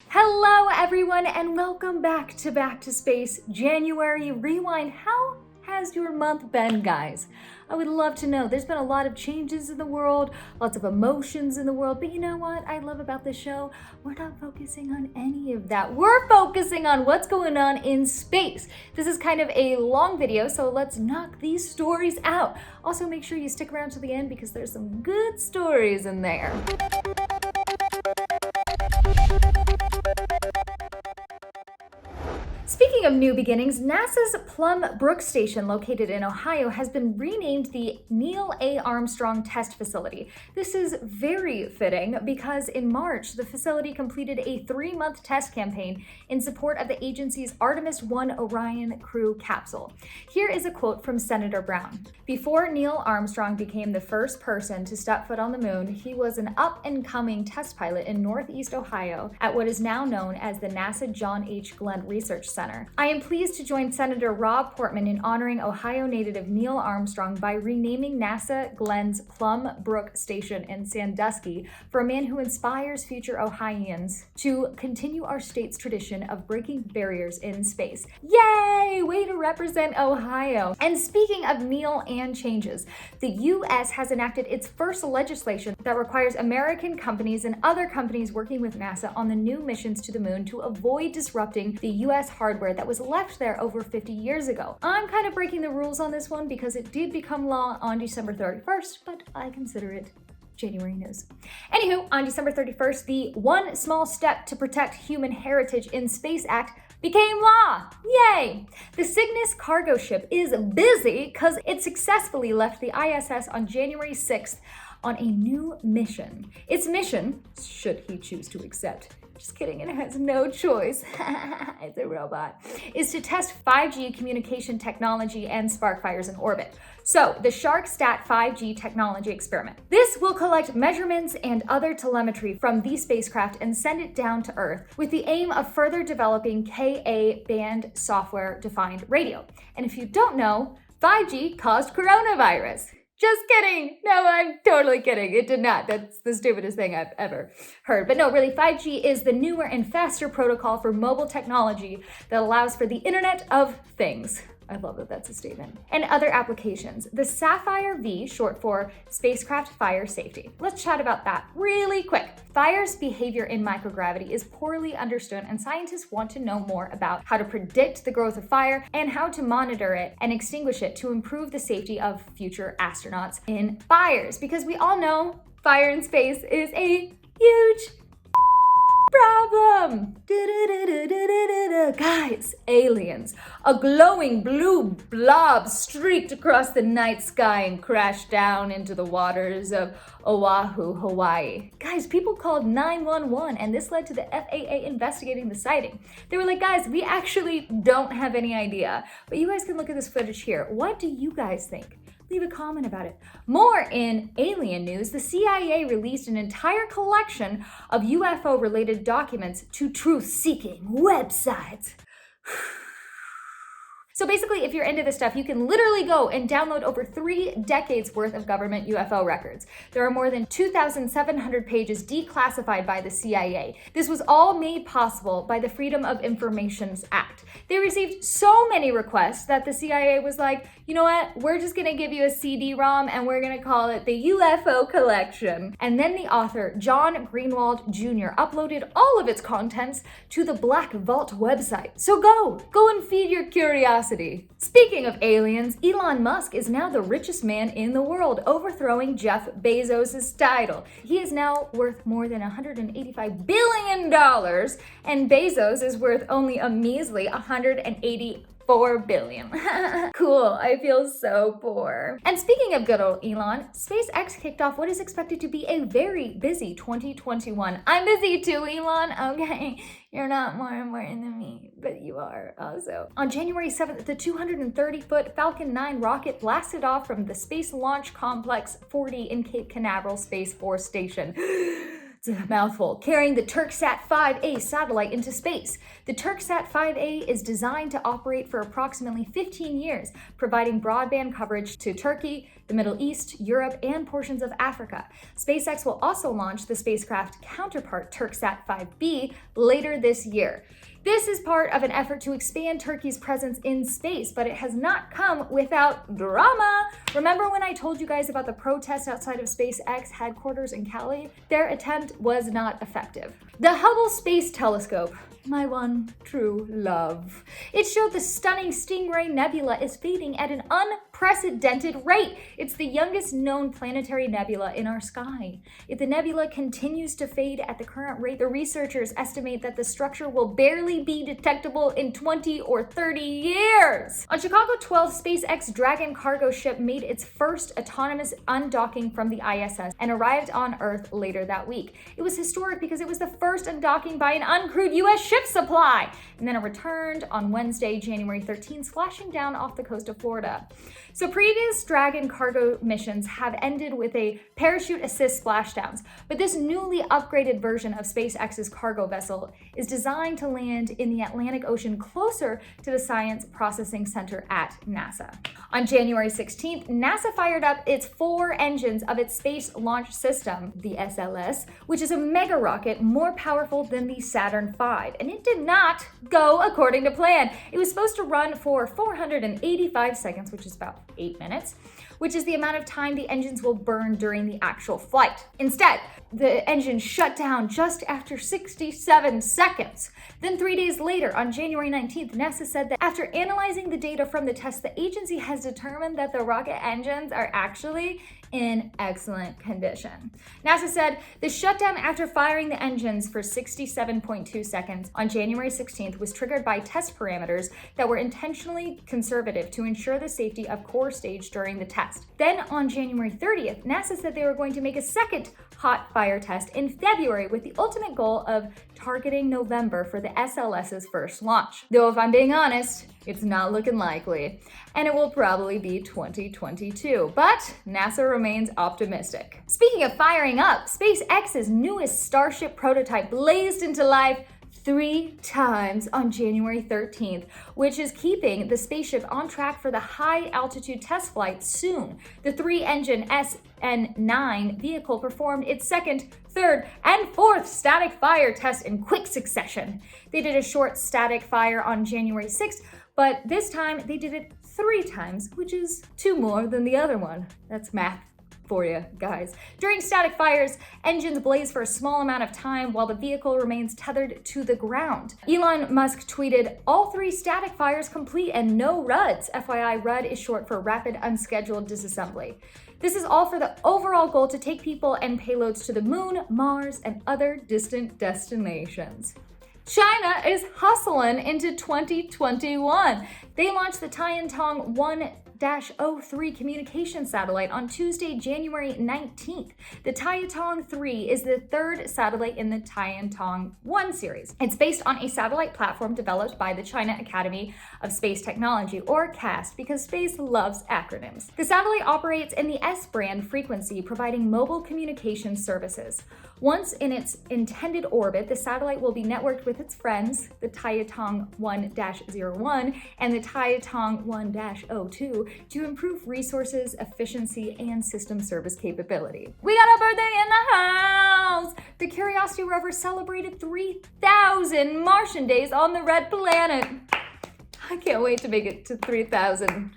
Hello everyone and welcome back to Space January Rewind. How has your month been, guys? I would love to know. There's been a lot of changes in the world, lots of emotions in the world, but you know what I love about this show? We're not focusing on any of that. We're focusing on what's going on in space. This is kind of a long video, so let's knock these stories out. Also, make sure you stick around to the end because there's some good stories in there. Speaking of new beginnings, NASA's Plum Brook Station, located in Ohio, has been renamed the Neil A. Armstrong Test Facility. This is very fitting because in March, the facility completed a 3-month test campaign in support of the agency's Artemis 1 Orion crew capsule. Here is a quote from Senator Brown. "Before Neil Armstrong became the first person to step foot on the moon, he was an up-and-coming test pilot in Northeast Ohio at what is now known as the NASA John H. Glenn Research Center. I am pleased to join Senator Rob Portman in honoring Ohio native Neil Armstrong by renaming NASA Glenn's Plum Brook Station in Sandusky for a man who inspires future Ohioans to continue our state's tradition of breaking barriers in space." Yay! Way to represent Ohio. And speaking of Neil and changes, the U.S. has enacted its first legislation that requires American companies and other companies working with NASA on the new missions to the moon to avoid disrupting the U.S. hardware that was left there over 50 years ago. I'm kind of breaking the rules on this one because it did become law on December 31st, but I consider it January news. Anywho, on December 31st, the One Small Step to Protect Human Heritage in Space Act became law. Yay! The Cygnus cargo ship is busy because it successfully left the ISS on January 6th on a new mission. Its mission, should he choose to accept, just kidding, it has no choice, it's a robot, is to test 5G communication technology and spark fires in orbit. So, the SharkSat 5G technology experiment. This will collect measurements and other telemetry from the spacecraft and send it down to Earth with the aim of further developing Ka-band software-defined radio. And if you don't know, 5G caused coronavirus. Just kidding. No, I'm totally kidding. It did not. That's the stupidest thing I've ever heard. But no, really, 5G is the newer and faster protocol for mobile technology that allows for the Internet of Things. I love that that's a statement. And other applications. The Sapphire V, short for Spacecraft Fire Safety. Let's chat about that really quick. Fire's behavior in microgravity is poorly understood, and scientists want to know more about how to predict the growth of fire and how to monitor it and extinguish it to improve the safety of future astronauts in fires. Because we all know fire in space is a huge problem. Guys, aliens. A glowing blue blob streaked across the night sky and crashed down into the waters of Oahu, Hawaii. Guys, people called 911 and this led to the FAA investigating the sighting. They were like, guys, we actually don't have any idea, but you guys can look at this footage here. What do you guys think? Leave a comment about it. More in alien news, the CIA released an entire collection of UFO-related documents to truth-seeking websites. So basically, if you're into this stuff, you can literally go and download over 3 decades worth of government UFO records. There are more than 2,700 pages declassified by the CIA. This was all made possible by the Freedom of Information Act. They received so many requests that the CIA was like, you know what, we're just gonna give you a CD-ROM and we're gonna call it the UFO Collection. And then the author, John Greenwald Jr., uploaded all of its contents to the Black Vault website. So go and feed your curiosity. Speaking of aliens, Elon Musk is now the richest man in the world, overthrowing Jeff Bezos' title. He is now worth more than $185 billion, and Bezos is worth only a measly $184 billion. Cool, I feel so poor. And speaking of good old Elon, SpaceX kicked off what is expected to be a very busy 2021. I'm busy too, Elon, okay? You're not more important than me, but you are also. On January 7th, the 230-foot Falcon 9 rocket blasted off from the Space Launch Complex 40 in Cape Canaveral Space Force Station. It's a mouthful, carrying the TurkSat-5A satellite into space. The TurkSat-5A is designed to operate for approximately 15 years, providing broadband coverage to Turkey, the Middle East, Europe, and portions of Africa. SpaceX will also launch the spacecraft counterpart TurkSat-5B later this year. This is part of an effort to expand Turkey's presence in space, but it has not come without drama. Remember when I told you guys about the protest outside of SpaceX headquarters in Cali? Their attempt was not effective. The Hubble Space Telescope, my one true love. It showed the stunning Stingray Nebula is fading at an unprecedented rate. It's the youngest known planetary nebula in our sky. If the nebula continues to fade at the current rate, the researchers estimate that the structure will barely be detectable in 20 or 30 years. On Chicago 12th, SpaceX Dragon cargo ship made its first autonomous undocking from the ISS and arrived on Earth later that week. It was historic because it was the first undocking by an uncrewed U.S. ship supply, and then it returned on Wednesday, January 13th, splashing down off the coast of Florida. So previous Dragon cargo missions have ended with a parachute assist splashdowns, but this newly upgraded version of SpaceX's cargo vessel is designed to land in the Atlantic Ocean closer to the Science Processing Center at NASA. On January 16th, NASA fired up its 4 engines of its Space Launch System, the SLS, which is a mega rocket more powerful than the Saturn V, and it did not go according to plan. It was supposed to run for 485 seconds, which is about 8 minutes, which is the amount of time the engines will burn during the actual flight. Instead, the engine shut down just after 67 seconds. Then 3 days later, on January 19th, NASA said that after analyzing the data from the test, the agency has determined that the rocket engines are actually in excellent condition. NASA said the shutdown after firing the engines for 67.2 seconds on January 16th was triggered by test parameters that were intentionally conservative to ensure the safety of core stage during the test. Then on January 30th, NASA said they were going to make a second hot fire test in February with the ultimate goal of targeting November for the SLS's first launch. Though if I'm being honest, it's not looking likely, and it will probably be 2022, but NASA remains optimistic. Speaking of firing up, SpaceX's newest Starship prototype blazed into life 3 times on January 13th, which is keeping the spaceship on track for the high-altitude test flight soon. The 3-engine SN9 vehicle performed its second, third, and fourth static fire test in quick succession. They did a short static fire on January 6th, but this time they did it 3 times, which is 2 more than the other one. That's math for you guys. During static fires, engines blaze for a small amount of time while the vehicle remains tethered to the ground. Elon Musk tweeted, "All 3 static fires complete and no RUDs." FYI, RUD is short for Rapid Unscheduled Disassembly. This is all for the overall goal to take people and payloads to the moon, Mars, and other distant destinations. China is hustling into 2021. They launched the Tiantong 1-03 communication satellite on Tuesday, January 19th. The Tiantong 3 is the 3rd satellite in the Tiantong 1 series. It's based on a satellite platform developed by the China Academy of Space Technology, or CAST, because space loves acronyms. The satellite operates in the S-band frequency, providing mobile communication services. Once in its intended orbit, the satellite will be networked with its friends, the Tiantong 1-01 and the Tiantong 1-02, to improve resources, efficiency, and system service capability. We got a birthday in the house! The Curiosity rover celebrated 3,000 Martian days on the red planet. I can't wait to make it to 3,000.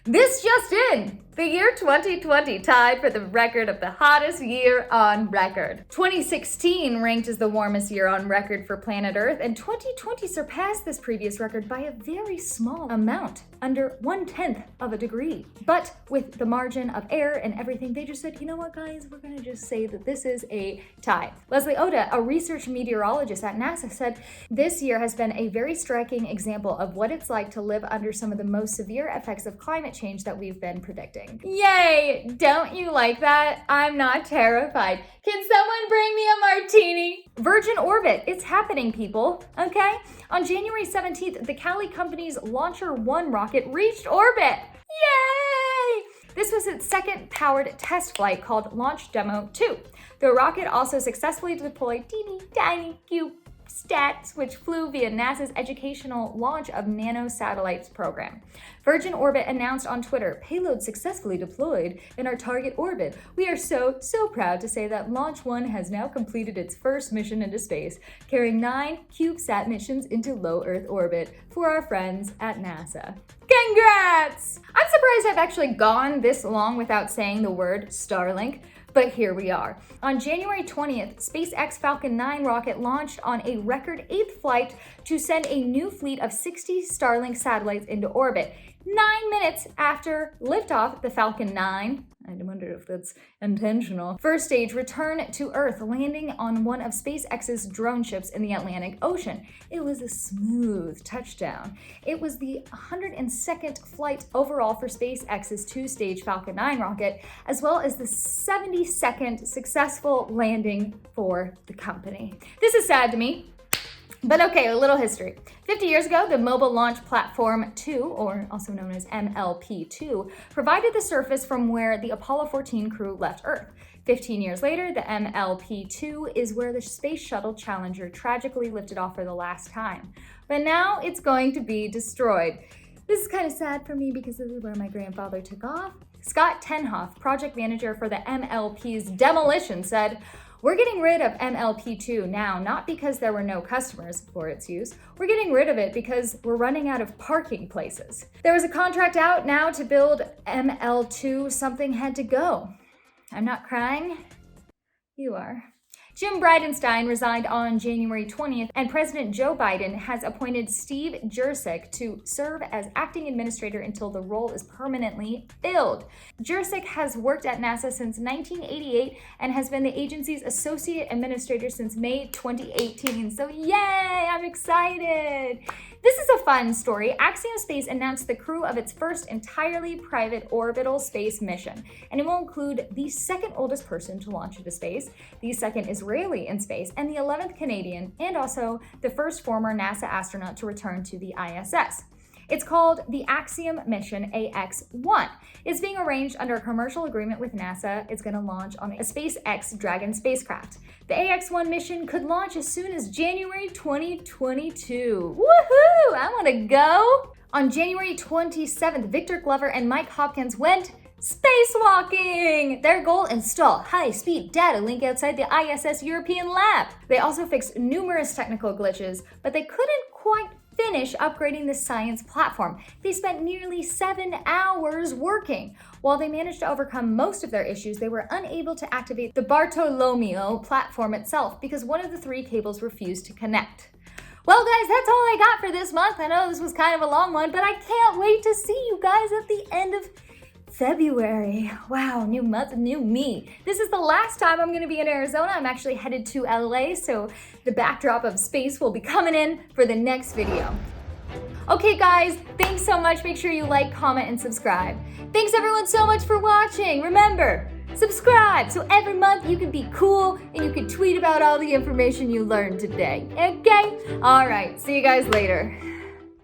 This just in! The year 2020 tied for the record of the hottest year on record. 2016 ranked as the warmest year on record for planet Earth, and 2020 surpassed this previous record by a very small amount, under 1/10 of a degree. But with the margin of error and everything, they just said, you know what, guys, we're gonna just say that this is a tie. Leslie Oda, a research meteorologist at NASA, said this year has been a very striking example of what it's like to live under some of the most severe effects of climate change that we've been predicting. Yay! Don't you like that? I'm not terrified. Can someone bring me a martini? Virgin Orbit, it's happening, people, okay? On January 17th, the Cali company's Launcher 1 rocket reached orbit. Yay! This was its second powered test flight called Launch Demo 2. The rocket also successfully deployed teeny tiny CubeSats, which flew via NASA's Educational Launch of Nanosatellites program. Virgin Orbit announced on Twitter, "Payload successfully deployed in our target orbit. We are so proud to say that Launch 1 has now completed its first mission into space, carrying 9 CubeSat missions into low Earth orbit for our friends at NASA." Congrats! I'm surprised I've actually gone this long without saying the word Starlink. But here we are. On January 20th, SpaceX Falcon 9 rocket launched on a record 8th flight to send a new fleet of 60 Starlink satellites into orbit. 9 minutes after liftoff, the Falcon 9, I wonder if that's intentional, first stage returned to Earth, landing on one of SpaceX's drone ships in the Atlantic Ocean. It was a smooth touchdown. It was the 102nd flight overall for SpaceX's 2-stage Falcon 9 rocket, as well as the 72nd successful landing for the company. This is sad to me. But okay, a little history. 50 years ago, the Mobile Launch Platform 2, or also known as MLP-2, provided the surface from where the Apollo 14 crew left Earth. 15 years later, the MLP-2 is where the Space Shuttle Challenger tragically lifted off for the last time. But now it's going to be destroyed. This is kind of sad for me because this is where my grandfather took off. Scott Tenhoff, project manager for the MLP's demolition, said, "We're getting rid of MLP-2 now, not because there were no customers for its use. We're getting rid of it because we're running out of parking places. There was a contract out now to build ML2. Something had to go." I'm not crying. You are. Jim Bridenstine resigned on January 20th, and President Joe Biden has appointed Steve Jurczyk to serve as acting administrator until the role is permanently filled. Jurczyk has worked at NASA since 1988 and has been the agency's associate administrator since May 2018. So yay, I'm excited. This is a fun story. Axiom Space announced the crew of its first entirely private orbital space mission, and it will include the second oldest person to launch into space, the second Israeli in space, and the 11th Canadian, and also the first former NASA astronaut to return to the ISS. It's called the Axiom Mission AX-1. It's being arranged under a commercial agreement with NASA. It's going to launch on a SpaceX Dragon spacecraft. The AX-1 mission could launch as soon as January 2022. Woohoo! I want to go! On January 27th, Victor Glover and Mike Hopkins went spacewalking! Their goal, install high-speed data link outside the ISS European lab. They also fixed numerous technical glitches, but they couldn't quite finish upgrading the science platform. They spent nearly 7 hours working. While they managed to overcome most of their issues, they were unable to activate the Bartolomeo platform itself because one of the 3 cables refused to connect. Well, guys, that's all I got for this month. I know this was kind of a long one, but I can't wait to see you guys at the end of February. Wow, new month, new me. This is the last time I'm going to be in Arizona. I'm actually headed to LA, so the backdrop of space will be coming in for the next video. Okay, guys, thanks so much. Make sure you like, comment, and subscribe. Thanks everyone so much for watching. Remember, subscribe so every month you can be cool and you can tweet about all the information you learned today. Okay? All right, see you guys later.